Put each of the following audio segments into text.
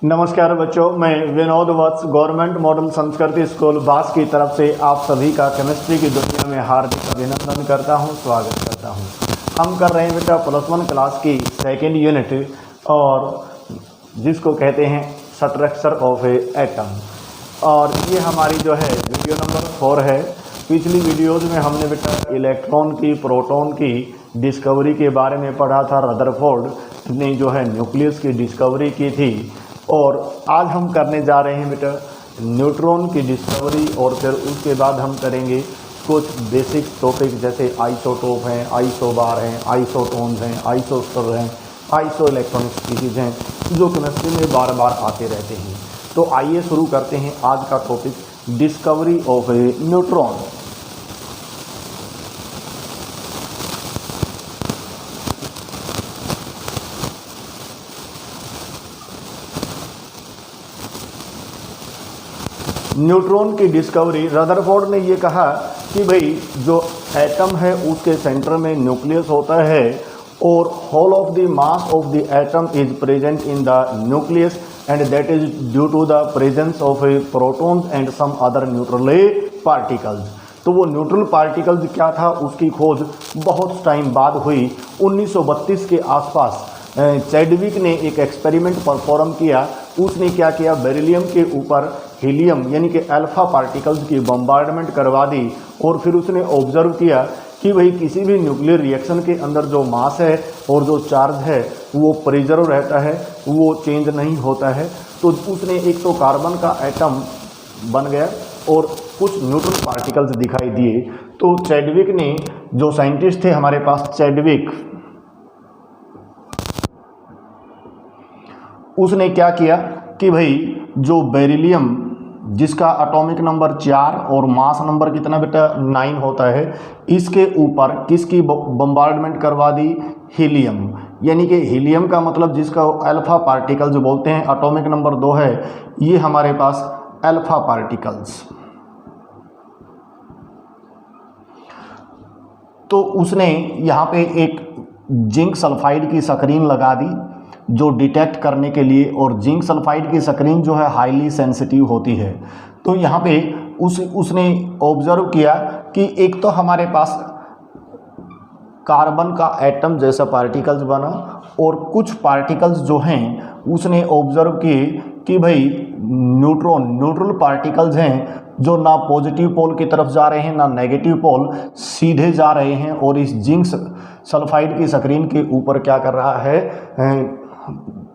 नमस्कार बच्चों, मैं विनोद वत्स गवर्नमेंट मॉडल संस्कृति स्कूल बास की तरफ से आप सभी का केमिस्ट्री की दुनिया में हार्दिक अभिनंदन करता हूं, स्वागत करता हूं। हम कर रहे हैं बेटा +1 क्लास की सेकेंड यूनिट और जिसको कहते हैं स्ट्रक्चर ऑफ ए एटम। और ये हमारी जो है वीडियो नंबर 4 है। पिछली वीडियोज़ में हमने बेटा इलेक्ट्रॉन की, प्रोटॉन की डिस्कवरी के बारे में पढ़ा था। रदरफोर्ड ने जो है न्यूक्लियस की डिस्कवरी की थी। और आज हम करने जा रहे हैं बेटा न्यूट्रॉन की डिस्कवरी, और फिर उसके बाद हम करेंगे कुछ बेसिक टॉपिक जैसे आइसोटोप हैं, आइसोबार हैं, आइसोटोन्स हैं, आइसोस्टर हैं, आइसो इलेक्ट्रॉनिक स्पीशीज हैं, जो केमिस्ट्री में बार बार आते रहते हैं। तो आइए शुरू करते हैं आज का topic, discovery of A neutron. Neutron की डिस्कवरी, रदरफोर्ड ने ये कहा कि भाई जो एटम है उसके सेंटर में न्यूक्लियस होता है और whole of the mass of the atom is present in the nucleus and that is due to the presence of a protons and some other neutral particles. तो वो न्यूट्रल पार्टिकल्स क्या था, उसकी खोज बहुत टाइम बाद हुई। 1932 के आसपास चैडविक ने एक एक्सपेरिमेंट परफॉर्म किया। उसने क्या किया, बेरिलियम के ऊपर हीलियम यानी कि अल्फा पार्टिकल्स की बम्बार्डमेंट करवा दी और फिर उसने ऑब्जर्व किया कि भाई किसी भी न्यूक्लियर रिएक्शन के अंदर जो मास है और जो चार्ज है वो प्रिजर्व रहता है, वो चेंज नहीं होता है। तो उसने एक तो कार्बन का एटम बन गया और कुछ न्यूट्रल पार्टिकल्स दिखाई दिए। तो चैडविक ने, जो साइंटिस्ट थे हमारे पास चैडविक, उसने क्या किया कि भाई जो बेरिलियम जिसका एटॉमिक नंबर 4 और मास नंबर कितना बेटा 9 होता है, इसके ऊपर किसकी बम्बार्डमेंट करवा दी, हीलियम। यानी कि हीलियम का मतलब जिसका अल्फा पार्टिकल्स बोलते हैं, एटॉमिक नंबर 2 है, ये हमारे पास अल्फा पार्टिकल्स। तो उसने यहाँ पे एक जिंक सल्फाइड की स्क्रीन लगा दी जो डिटेक्ट करने के लिए, और जिंक सल्फाइड की स्क्रीन जो है हाईली सेंसिटिव होती है। तो यहाँ पे उसने ऑब्जर्व किया कि एक तो हमारे पास कार्बन का एटम जैसा पार्टिकल्स बना और कुछ पार्टिकल्स जो हैं उसने ऑब्जर्व किए कि भाई न्यूट्रल पार्टिकल्स हैं जो ना पॉजिटिव पोल की तरफ जा रहे हैं ना नेगेटिव पोल, सीधे जा रहे हैं और इस जिंक सल्फाइड की स्क्रीन के ऊपर क्या कर रहा है,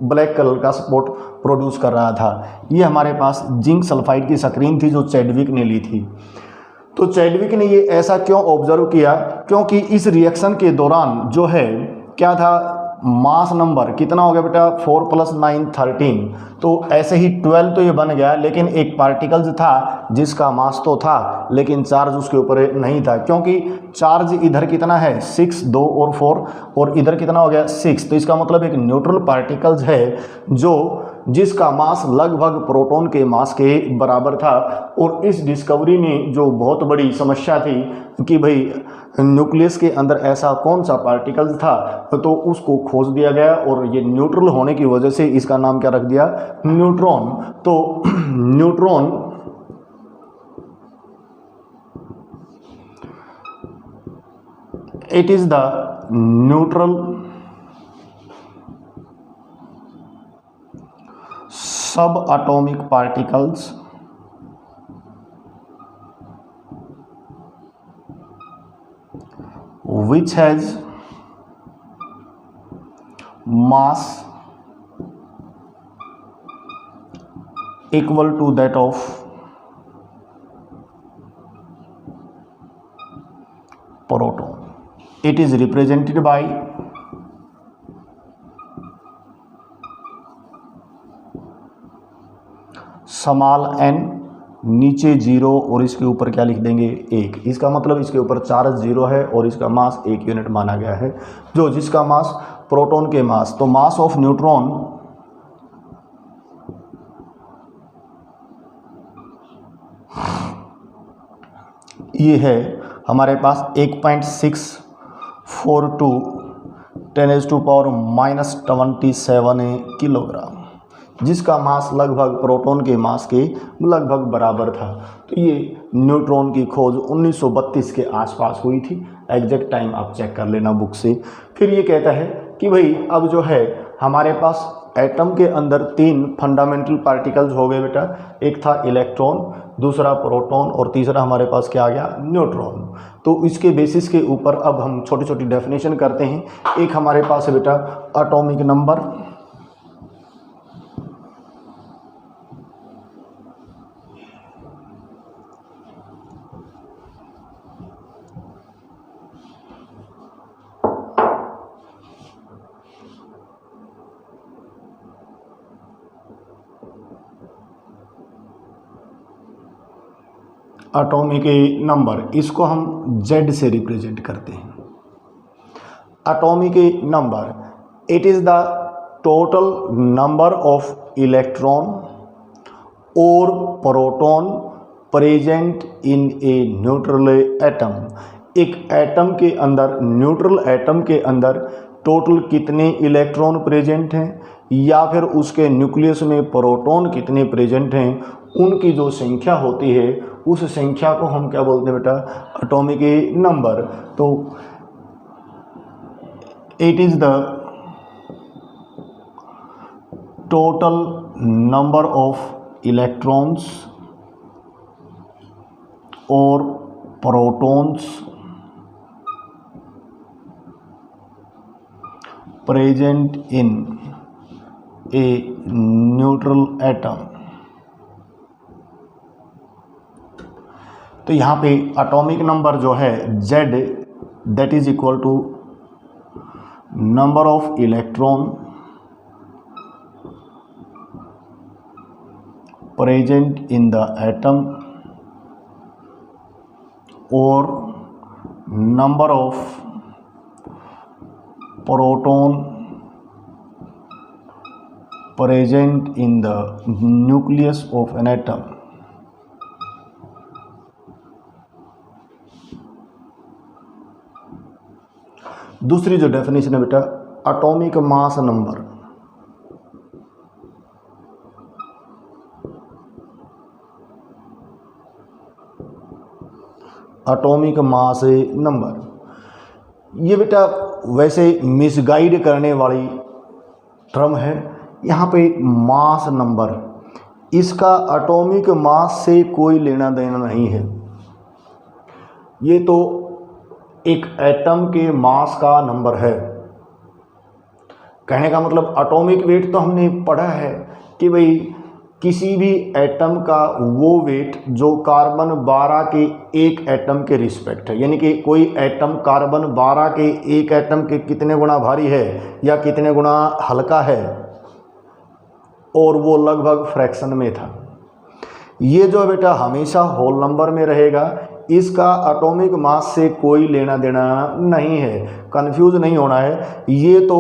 ब्लैक कलर का स्पॉट प्रोड्यूस कर रहा था। ये हमारे पास जिंक सल्फाइड की स्क्रीन थी जो चैडविक ने ली थी। तो चैडविक ने ये ऐसा क्यों ऑब्जर्व किया, क्योंकि इस रिएक्शन के दौरान जो है क्या था, मास नंबर कितना हो गया बेटा 4 + 9 13। तो ऐसे ही 12 तो ये बन गया, लेकिन एक पार्टिकल्स था जिसका मास तो था लेकिन चार्ज उसके ऊपर नहीं था, क्योंकि चार्ज इधर कितना है 6, 2 और 4, और इधर कितना हो गया 6। तो इसका मतलब एक न्यूट्रल पार्टिकल्स है जिसका मास लगभग प्रोटॉन के मास के बराबर था। और इस डिस्कवरी ने जो बहुत बड़ी समस्या थी कि भाई न्यूक्लियस के अंदर ऐसा कौन सा पार्टिकल्स था, तो उसको खोज दिया गया और ये न्यूट्रल होने की वजह से इसका नाम क्या रख दिया, न्यूट्रॉन। तो neutron it is the neutral subatomic particles which has mass equal to that of proton. It is represented by small n, नीचे 0 और इसके ऊपर क्या लिख देंगे 1। इसका मतलब इसके ऊपर चार्ज 0 है और इसका मास 1 यूनिट माना गया है, जिसका मास प्रोटॉन के मास। तो मास ऑफ न्यूट्रॉन ये है हमारे पास 1.642 10⁻⁻27 किलोग्राम। जिसका मास लगभग प्रोटॉन के मास के लगभग बराबर था। तो ये न्यूट्रॉन की खोज 1932 के आसपास हुई थी। एग्जैक्ट टाइम आप चेक कर लेना बुक से। फिर ये कहता है कि भाई अब जो है हमारे पास एटम के अंदर 3 फंडामेंटल पार्टिकल्स हो गए बेटा। एक था इलेक्ट्रॉन, दूसरा प्रोटॉन और तीसरा हमारे पास क्या आ गया, न्यूट्रॉन। तो इसके बेसिस के ऊपर अब हम छोटी छोटी डेफिनेशन करते हैं। एक हमारे पास है बेटा एटॉमिक नंबर, एटॉमिक नंबर, इसको हम Z से रिप्रेजेंट करते हैं। Atomic number, it is the total number of electron और proton present in a neutral atom. एक एटम के अंदर, न्यूट्रल एटम के अंदर टोटल कितने इलेक्ट्रॉन प्रेजेंट हैं या फिर उसके न्यूक्लियस में प्रोटॉन कितने प्रेजेंट हैं, उनकी जो संख्या होती है उस संख्या को हम क्या बोलते हैं बेटा, एटॉमिक नंबर। तो it is the total number of electrons और protons present in a neutral atom. तो यहाँ पे एटॉमिक नंबर जो है Z, that is equal to number of electron present in the atom और number of proton present in the nucleus of an atom. दूसरी जो definition है बेटा, atomic mass number. Atomic mass number, ये बेटा वैसे मिसगाइड करने वाली टर्म है। यहाँ पे मास नंबर, इसका एटॉमिक मास से कोई लेना देना नहीं है। ये तो एक एटम के मास का नंबर है। कहने का मतलब एटॉमिक वेट तो हमने पढ़ा है कि भाई किसी भी एटम का वो वेट जो कार्बन 12 के एक एटम के रिस्पेक्ट है, यानी कि कोई एटम कार्बन 12 के एक एटम के कितने गुना भारी है या कितने गुना हल्का है, और वो लगभग फ्रैक्शन में था। ये जो बेटा हमेशा होल नंबर में रहेगा, इसका एटॉमिक मास से कोई लेना देना नहीं है, कंफ्यूज नहीं होना है। ये तो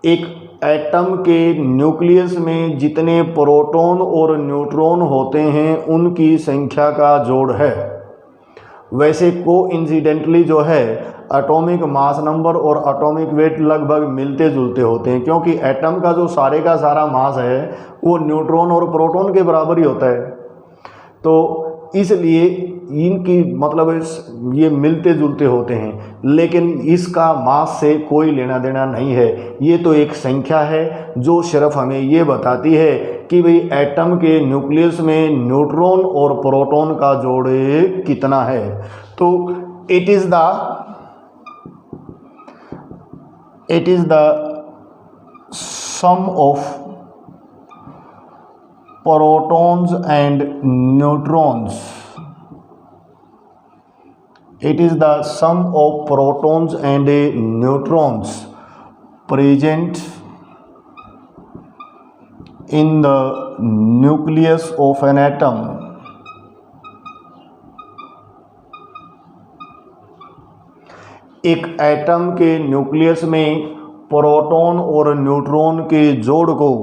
एक एटम के न्यूक्लियस में जितने प्रोटॉन और न्यूट्रॉन होते हैं उनकी संख्या का जोड़ है। वैसे कोइंसिडेंटली जो है एटॉमिक मास नंबर और एटॉमिक वेट लगभग मिलते जुलते होते हैं, क्योंकि एटम का जो सारे का सारा मास है वो न्यूट्रॉन और प्रोटॉन के बराबर ही होता है। तो इसलिए इनकी मतलब ये मिलते जुलते होते हैं, लेकिन इसका मास से कोई लेना देना नहीं है। ये तो एक संख्या है जो सिर्फ हमें ये बताती है कि भाई एटम के न्यूक्लियस में न्यूट्रॉन और प्रोटॉन का जोड़ कितना है। तो it is the sum of protons and neutrons. It is the sum of protons and neutrons present in the nucleus of an atom. एक एटम के न्यूक्लियस में प्रोटॉन और न्यूट्रॉन के जोड़ को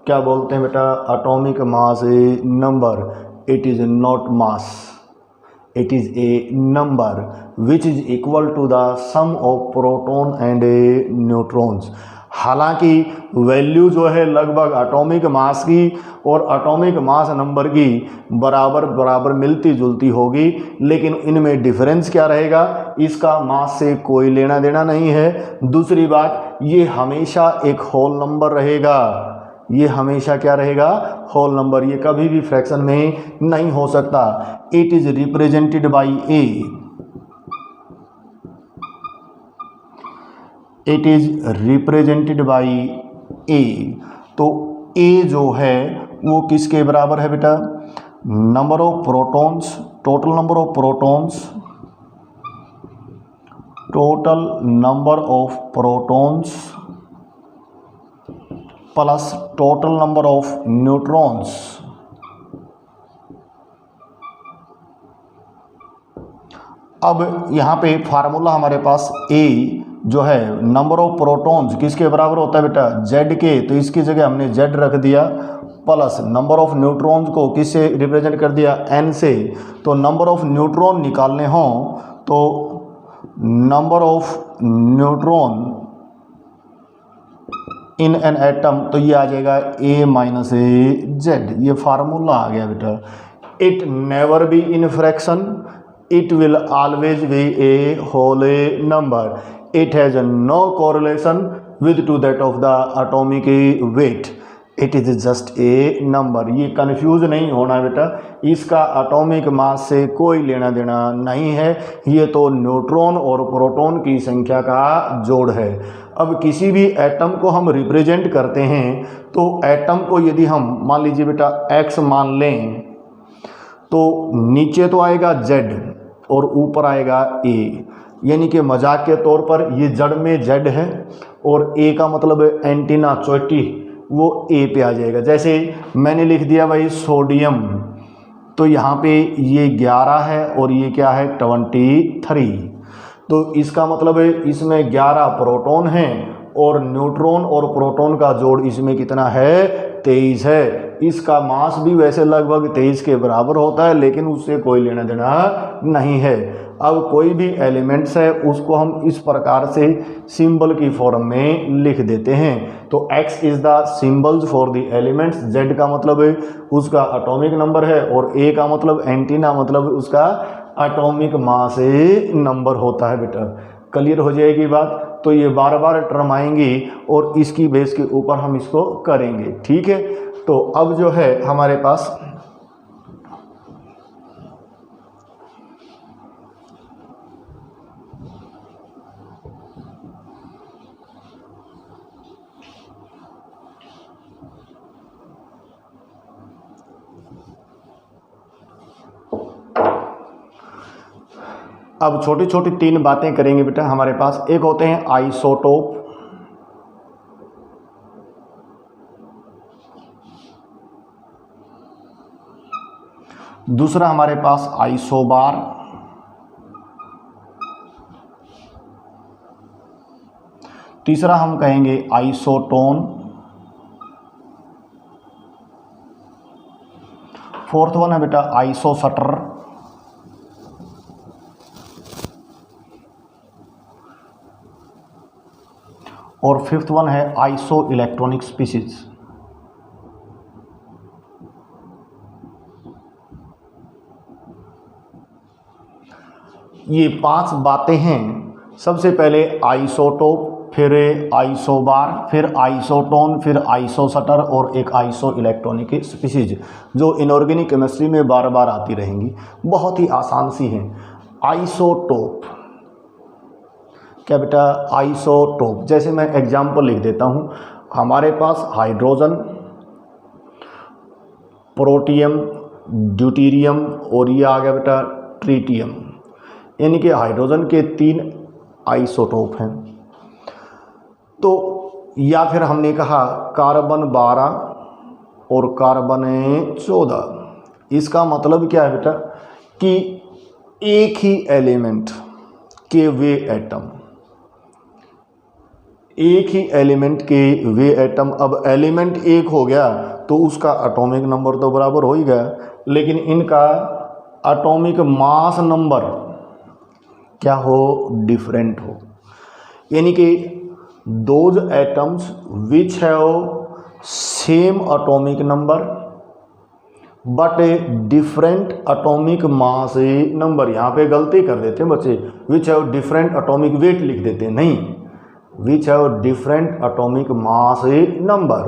क्या बोलते हैं बेटा, atomic mass number. It is not mass, it is a number which is equal to the sum of proton and neutrons. हालांकि वैल्यू जो है लगभग एटॉमिक मास की और एटॉमिक मास नंबर की बराबर बराबर मिलती जुलती होगी, लेकिन इनमें डिफरेंस क्या रहेगा, इसका मास से कोई लेना देना नहीं है। दूसरी बात, ये हमेशा एक होल नंबर रहेगा, ये हमेशा क्या रहेगा, होल नंबर, ये कभी भी फ्रैक्शन में नहीं हो सकता। It is represented by A, it is represented by A. तो ए जो है वो किसके बराबर है बेटा, number of protons, total number of protons, total number of protons plus total number of neutrons. अब यहाँ पे फार्मूला हमारे पास ए जो है नंबर ऑफ प्रोटॉन्स किसके बराबर होता है बेटा, जेड के, तो इसकी जगह हमने जेड रख दिया, प्लस नंबर ऑफ न्यूट्रॉन्स को किससे रिप्रेजेंट कर दिया, एन से। तो नंबर ऑफ न्यूट्रॉन निकालने हों तो number of neutron in an atom, तो ये आ जाएगा ए माइनस ए जेड, ये फार्मूला आ गया बेटा। It never be in fraction, it will always be a whole number, it has no correlation with to that of the atomic weight, it is just a number। ये confuse नहीं होना बेटा, इसका atomic mass से कोई लेना देना नहीं है, ये तो न्यूट्रॉन और प्रोटॉन की संख्या का जोड़ है। अब किसी भी एटम को हम रिप्रेजेंट करते हैं तो एटम को यदि हम मान लीजिए बेटा x मान लें तो नीचे तो आएगा Z और ऊपर आएगा A, यानी कि मजाक के तौर पर ये जड़ में Z है और A का मतलब एंटीना चोटी वो A पे आ जाएगा। जैसे मैंने लिख दिया भाई सोडियम, तो यहाँ पे ये 11 है और ये क्या है 23, तो इसका मतलब है इसमें 11 प्रोटॉन हैं और न्यूट्रॉन और प्रोटॉन का जोड़ इसमें कितना है 23 है। इसका मास भी वैसे लगभग 23 के बराबर होता है, लेकिन उससे कोई लेना देना नहीं है। अब कोई भी एलिमेंट्स है उसको हम इस प्रकार से सिंबल की फॉर्म में लिख देते हैं। तो x is the symbols for the elements, z का मतलब है उसका एटॉमिक नंबर है और a का मतलब एंटीना मतलब उसका एटॉमिक मास नंबर होता है बेटा। क्लियर हो जाएगी बात, तो ये बार बार टर्म आएंगी और इसकी बेस के ऊपर हम इसको करेंगे, ठीक है। तो अब जो है हमारे पास अब छोटी छोटी 3 बातें करेंगे बेटा हमारे पास। एक होते हैं आइसोटोप, दूसरा हमारे पास आइसोबार, तीसरा हम कहेंगे आइसोटोन, फोर्थ वन है बेटा आइसोसटर, और फिफ्थ वन है आइसो इलेक्ट्रॉनिक स्पीशीज। ये 5 बातें हैं। सबसे पहले आइसोटोप, फिर आइसोबार, फिर आइसोटोन, फिर आइसोसटर और एक आइसो इलेक्ट्रॉनिक स्पीशीज, जो इनऑर्गेनिक केमिस्ट्री में बार बार आती रहेंगी। बहुत ही आसान सी हैं। आइसोटोप क्या बेटा, आइसोटोप, जैसे मैं एग्जाम्पल लिख देता हूँ। हमारे पास हाइड्रोजन, प्रोटियम, ड्यूटीरियम और ये आ गया बेटा ट्रीटियम, यानी कि हाइड्रोजन के 3 आइसोटोप हैं। तो या फिर हमने कहा कार्बन 12 और कार्बन 14। इसका मतलब क्या है बेटा कि एक ही एलिमेंट के वे एटम, एक ही एलिमेंट के वे एटम। अब एलिमेंट एक हो गया तो उसका एटॉमिक नंबर तो बराबर हो ही गया, लेकिन इनका एटॉमिक मास नंबर क्या हो, डिफरेंट हो। यानी कि those atoms which have same atomic number but a different atomic mass number। यहाँ पे गलती कर देते हैं बच्चे, which have different atomic weight लिख देते हैं, नहीं, which have different atomic mass number,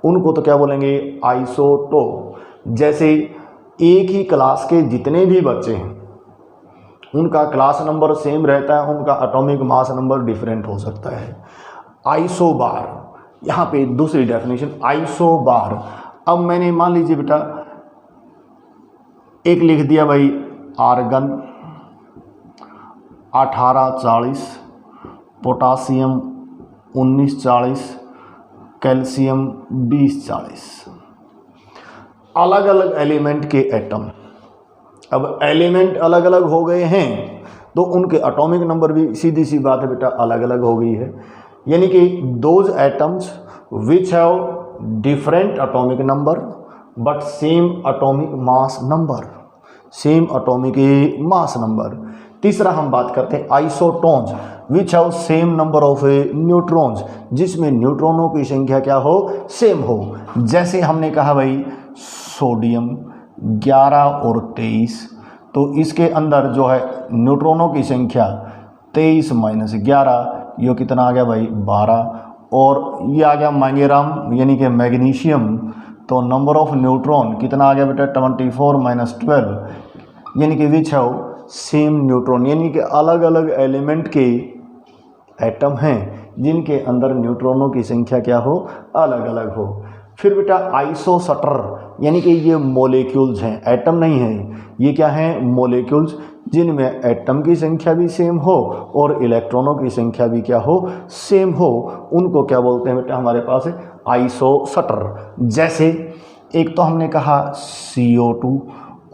उनको तो क्या बोलेंगे, आइसोटोप। जैसे एक ही क्लास के जितने भी बच्चे हैं उनका क्लास नंबर सेम रहता है, उनका एटॉमिक मास नंबर डिफरेंट हो सकता है। आइसोबार, यहाँ पे दूसरी डेफिनेशन आइसोबार। अब मैंने मान लीजिए बेटा एक लिख दिया भाई आर्गन 1840, पोटासियम 1940, कैल्शियम 2040, अलग अलग एलिमेंट के एटम। अब एलिमेंट अलग अलग हो गए हैं तो उनके एटॉमिक नंबर भी सीधी सी बात है बेटा अलग अलग हो गई है। यानी कि those atoms which have different atomic number but same atomic mass number, same atomic mass number. तीसरा हम बात करते हैं isotones which have same number of neutrons, जिसमें न्यूट्रॉनों की संख्या क्या हो, सेम हो। जैसे हमने कहा भाई सोडियम 11 और 23, तो इसके अंदर जो है न्यूट्रॉनों की संख्या 23 - 11, ये कितना आ गया भाई 12, और ये आ गया मैंगेराम यानी कि मैग्नीशियम, तो नंबर ऑफ न्यूट्रॉन कितना आ गया बेटा 24 - 12, यानी कि विच हैव सेम न्यूट्रॉन, यानी कि अलग अलग एलिमेंट के एटम हैं जिनके अंदर न्यूट्रॉनों की संख्या क्या हो, अलग अलग हो। फिर बेटा आइसोस्टर, यानी कि ये मोलेक्यूल्स हैं, एटम नहीं है, ये क्या हैं, मोलेक्यूल्स, जिनमें एटम की संख्या भी सेम हो और इलेक्ट्रॉनों की संख्या भी क्या हो, सेम हो, उनको क्या बोलते हैं बेटा हमारे पास है आइसोस्टर। जैसे एक तो हमने कहा CO2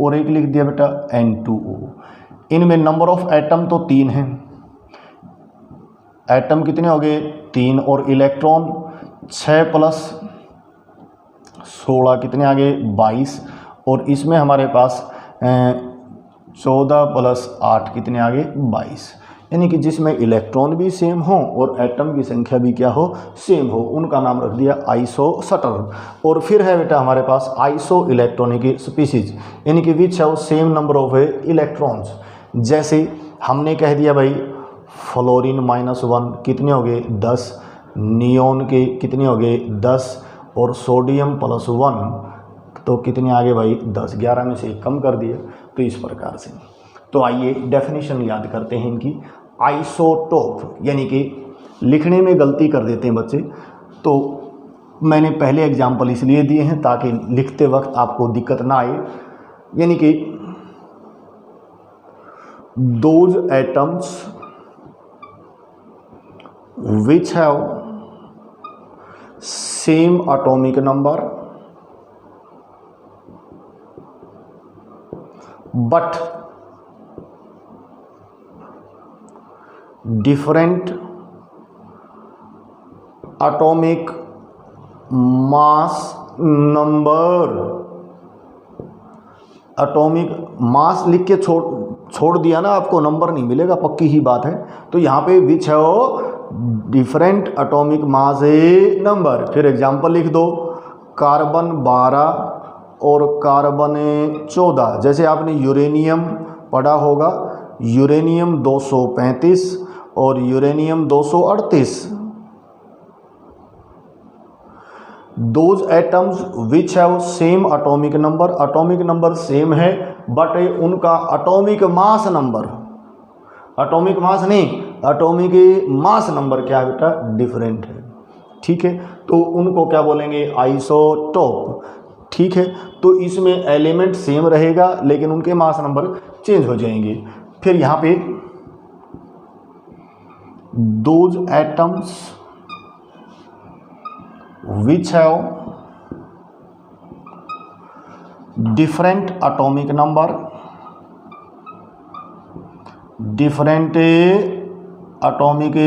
और एक लिख दिया बेटा N2O। इनमें नंबर ऑफ एटम तो 3 हैं, एटम कितने हो गए 3, और इलेक्ट्रॉन 6 + 16 कितने आ गए 22, और इसमें हमारे पास 14 + 8 कितने आ गए 22, यानी कि जिसमें इलेक्ट्रॉन भी सेम हो और एटम की संख्या भी क्या हो, सेम हो, उनका नाम रख दिया आइसोस्टर। और फिर है बेटा हमारे पास आइसो इलेक्ट्रॉनिक स्पीसीज, यानी कि विच have same number of electrons. जैसे हमने कह दिया भाई फ्लोरीन -1 कितने हो गए 10, नियोन के कितने हो गए 10, और सोडियम +1 तो कितने आ गए भाई 10, 11 में से 1 कम कर दिया, तो इस प्रकार से। तो आइए डेफिनेशन याद करते हैं इनकी। आइसोटोप, यानी कि लिखने में गलती कर देते हैं बच्चे, तो मैंने पहले एग्जाम्पल इसलिए दिए हैं ताकि लिखते वक्त आपको दिक्कत ना आए। यानी कि those atoms which have same atomic number but different atomic mass number. Atomic मास लिख के छोड़ दिया ना, आपको नंबर नहीं मिलेगा, पक्की ही बात है। तो यहाँ पे विच है वो डिफरेंट एटॉमिक मास नंबर। फिर एग्जांपल लिख दो, कार्बन 12 और कार्बन 14। जैसे आपने यूरेनियम पढ़ा होगा, यूरेनियम 235 और uranium 238। Those atoms which have same atomic number, atomic number same है बट उनका एटॉमिक मास नंबर, एटॉमिक मास नहीं, एटॉमिक मास नंबर क्या है बेटा, डिफरेंट है। ठीक है, तो उनको क्या बोलेंगे, आइसोटोप। ठीक है, तो इसमें एलिमेंट सेम रहेगा लेकिन उनके मास नंबर चेंज हो जाएंगे। फिर यहाँ पे those atoms which have different atomic number, different atomic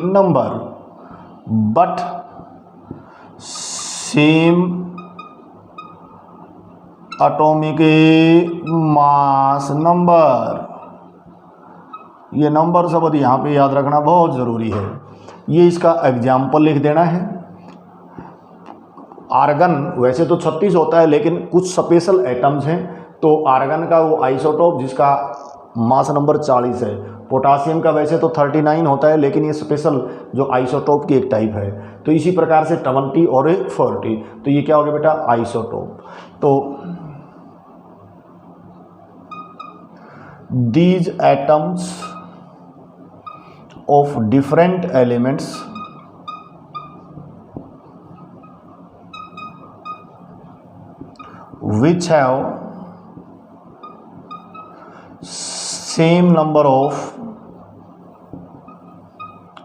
number but same atomic mass number। ये नंबर शब्द यहाँ पे याद रखना बहुत ज़रूरी है। ये इसका एग्जाम्पल लिख देना है। आर्गन वैसे तो 36 होता है, लेकिन कुछ स्पेशल एटम्स हैं। तो आर्गन का वो आइसोटोप जिसका मास नंबर 40 है, पोटासियम का वैसे तो 39 होता है, लेकिन ये स्पेशल जो आइसोटोप की एक टाइप है। तो इसी प्रकार से 20 और 40, तो ये क्या हो गया बेटा, आइसोटोप। तो these atoms of different elements which have same number of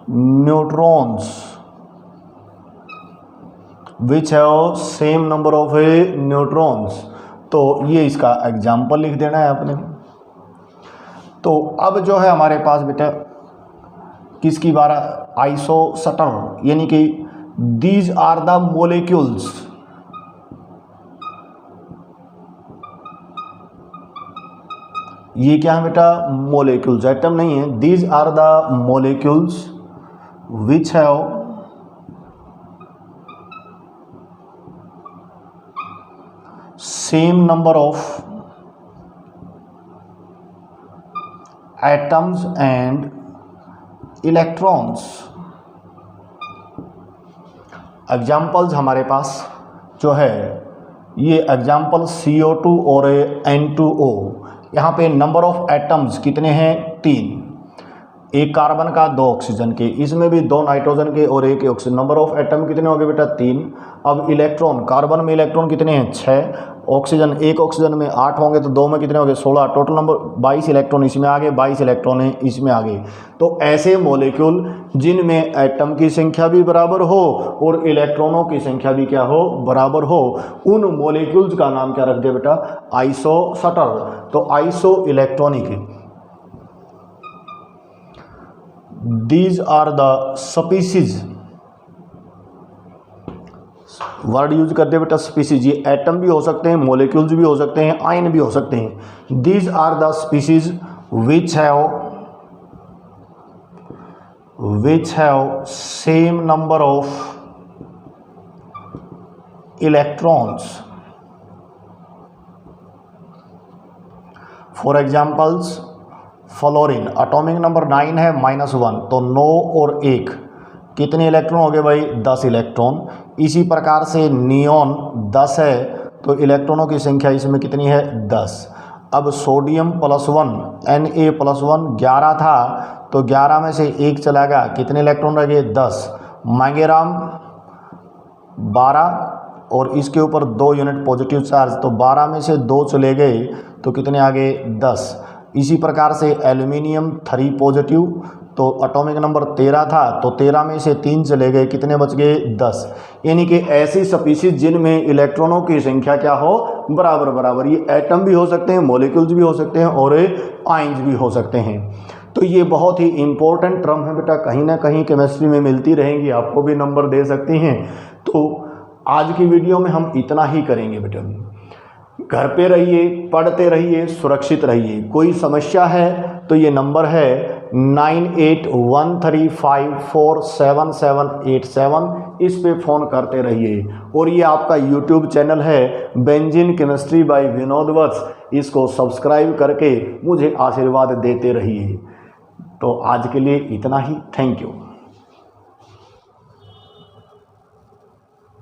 neutrons तो ये इसका एग्जाम्पल लिख देना है आपने। तो अब जो है हमारे पास बेटा किसकी बार, आइसोस्टर, यानी कि दीज आर द मोलिक्यूल्स, ये क्या है बेटा, मोलिक्यूल्स, एटम नहीं है। These are the molecules which have same number of atoms and electrons। Examples हमारे पास जो है ये एग्जाम्पल CO2 और N2O। यहाँ पे नंबर ऑफ एटम्स कितने हैं, 3, एक कार्बन का 2 ऑक्सीजन के, इसमें भी 2 नाइट्रोजन के और 1 ऑक्सीजन। नंबर ऑफ एटम कितने हो गए बेटा, 3। अब इलेक्ट्रॉन, कार्बन में इलेक्ट्रॉन कितने हैं, 6, ऑक्सीजन, 1 ऑक्सीजन में 8 होंगे, तो 2 में कितने हो गए, 16। टोटल नंबर 22 इलेक्ट्रॉन इसमें आ गए, 22 इलेक्ट्रॉन है इसमें आ गए। तो ऐसे मॉलिक्यूल जिनमें एटम की संख्या भी बराबर हो और इलेक्ट्रॉनों की संख्या भी क्या हो, बराबर हो, उन मॉलिक्यूल्स का नाम क्या रख दिया बेटा, आइसोस्टर। तो iso electronic, these are the species, word use करते हैं बेटा स्पीसीज। ये एटम भी हो सकते हैं, मॉलिक्यूल्स भी हो सकते हैं, आयन भी हो सकते हैं। these are the species which have same number of electrons। for examples, fluorine atomic number 9 है, -1, तो 9 और 1 कितने इलेक्ट्रॉन हो गए भाई, 10 इलेक्ट्रॉन। इसी प्रकार से नियॉन 10 है, तो इलेक्ट्रॉनों की संख्या इसमें कितनी है, 10। अब सोडियम +1 Na+1 11 था, तो 11 में से 1 चला गया, कितने इलेक्ट्रॉन रह गए, 10। मैंगेराम 12 और इसके ऊपर 2 यूनिट पॉजिटिव चार्ज, तो 12 में से 2 चले गए, तो कितने आ गए, 10। इसी प्रकार से एल्यूमिनियम 3 पॉजिटिव, तो एटॉमिक नंबर 13 था, तो 13 में से 3 चले गए, कितने बच गए, 10। यानी कि ऐसी स्पीशीज जिनमें इलेक्ट्रॉनों की संख्या क्या हो, बराबर बराबर। ये एटम भी हो सकते हैं, मॉलिक्यूल्स भी हो सकते हैं और आयंस भी हो सकते हैं। तो ये बहुत ही इंपॉर्टेंट टर्म है बेटा, कहीं ना कहीं केमिस्ट्री में मिलती रहेंगी, आपको भी नंबर दे सकती हैं। तो आज की वीडियो में हम इतना ही करेंगे बेटा। घर पे रहिए, पढ़ते रहिए, सुरक्षित रहिए। कोई समस्या है तो ये नंबर है 9813547787, इस पे फ़ोन करते रहिए। और ये आपका यूट्यूब चैनल है बेंजीन केमिस्ट्री बाय विनोद वत्स, इसको सब्सक्राइब करके मुझे आशीर्वाद देते रहिए। तो आज के लिए इतना ही, थैंक यू।